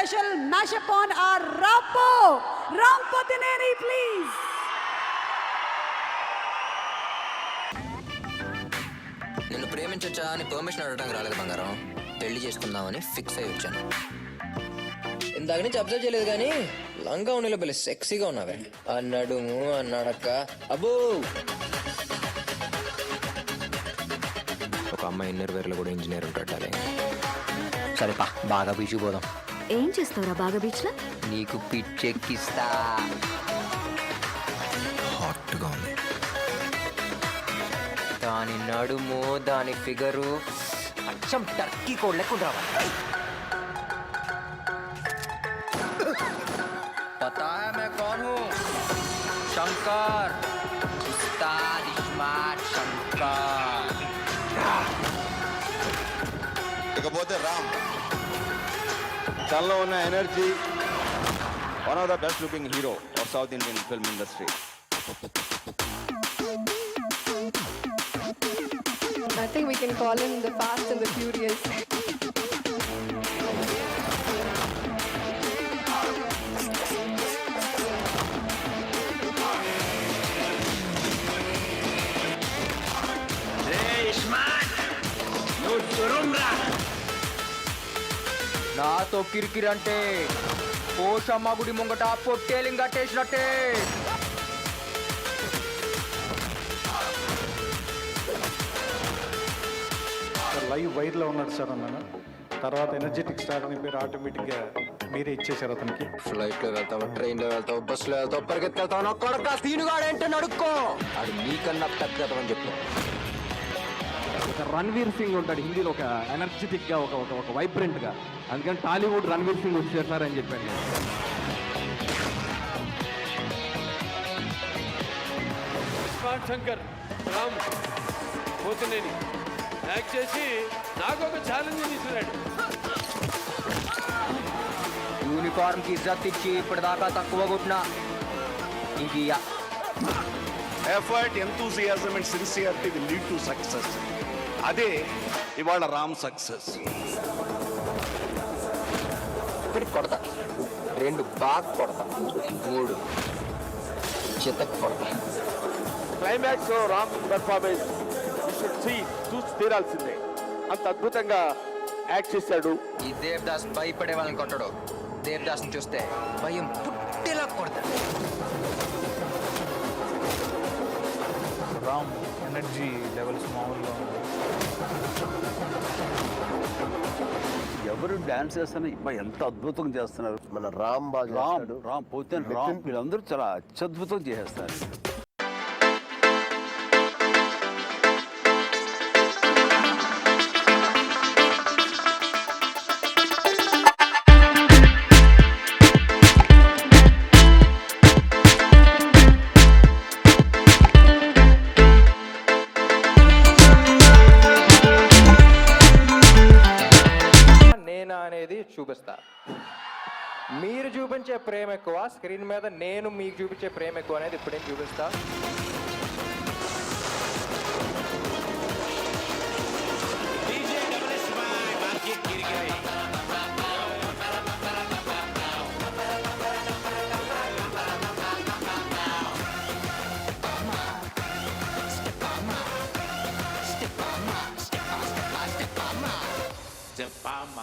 special mashup on our Rapo. Ram Potineri, please. నిన్ను ప్రేమించొచ్చా అని permission అడగడానికి రాలేదు బంగారం. పెళ్లి చేసుకుందామని ఫిక్స్ అయ్యి వచ్చాను. ఇందాక నుంచి అబ్జర్వ్ చేయలేదు కానీ లంగా ఉండిలో పెళ్లి సెక్సీగా ఉన్నావే. అన్నాడు అన్నాడక్క. అబ్బో, ఒక అమ్మాయి ఇన్నర్ వేర్లో కూడా ఇంజనీర్ ఉంటాడే. సరేపా, బాగా బీచ్కి పోదాం. ఏం చేస్తావురా బాగా బీచ్ లో? నీకు పిచ్చెక్కిస్తా. హాట్గా ఉంది. దాని నడుము, దాని ఫిగరు అచ్చం టర్కీ కోడ్ లెక్క రావాలి. పతా హై मैं कौन हूँ? శంకర్, ఉస్తాద్ ఇస్మార్ట్ శంకర్. ఇకపోతే రామ్, తనలో ఉన్న energy, one of the best looking hero of south Indian film industry. I think we can call him the Fast and the Furious. నాతో కిరికిరి అంటే పోషమ్మ గుడి ముంగట పొట్టేలింగ్ కట్టేసినట్టే. లైవ్ వైర్లో ఉన్నాడు సార్ అన్నాను. తర్వాత ఎనర్జెటిక్ స్టార్ అనే పేరు ఆటోమేటిక్గా మీరే ఇచ్చేసారు అతనికి. ఫ్లైట్లో వెళ్తావు, ట్రైన్లో వెళ్తావు, బస్సులో వెళ్తావు, పరిగెత్తుకెళ్తావు. నా కొడక తీనుగాడంటే నడుక్కో. అది నీకన్నా పెద్దదని చెప్పు. ఒక రణ్వీర్ సింగ్ ఉంటాడు హిందీలో, ఒక ఎనర్జెటిక్ గా, ఒక వైబ్రెంట్ గా. అందుకని టాలీవుడ్ రణ్వీర్ సింగ్ వచ్చేసారని చెప్పాను. శంకర్ రామ్ పోతినేని యాక్ట్ చేసి నాకు ఒక ఛాలెంజ్ ఇస్తున్నాడు. యూనిఫామ్ కి ఇజ్జత్ ఇచ్చి ఇప్పటిదాకా తక్కువ కొట్టినా ఇంక effort, enthusiasm and sincerity will lead to success. అదే ఇవాళ రామ్ సక్సెస్. ఇప్పుడు కొడతా, 2 బాగా కొడతా, 3 చితక్ కొడతా. క్లైమాక్స్ రామ్ పర్ఫార్మెన్స్ చూసి తీరాల్సిందే. అంత అద్భుతంగా యాక్ట్ చేశాడు. ఈ దేవదాస్ భయపడే వాళ్ళని కొట్టడు. దేవదాస్ని చూస్తే భయం పుట్టేలా కొడతాడు. రామ్ ఎనర్జీ లెవెల్స్ మామూలుగా ఉంది. ఎవరు డాన్స్ చేస్తున్నా ఎంత అద్భుతంగా చేస్తున్నారు. మన రామ్ బాగా రామ్ పోతే రామ్ వీళ్ళందరూ చాలా అత్యద్భుతం చేసేస్తారు. అనేది చూపిస్తా. మీరు చూపించే ప్రేమ ఎక్కువ స్క్రీన్ మీద, నేను మీకు చూపించే ప్రేమ ఎక్కువ అనేది ఇప్పుడేం చూపిస్తా. చెప్పమ్మా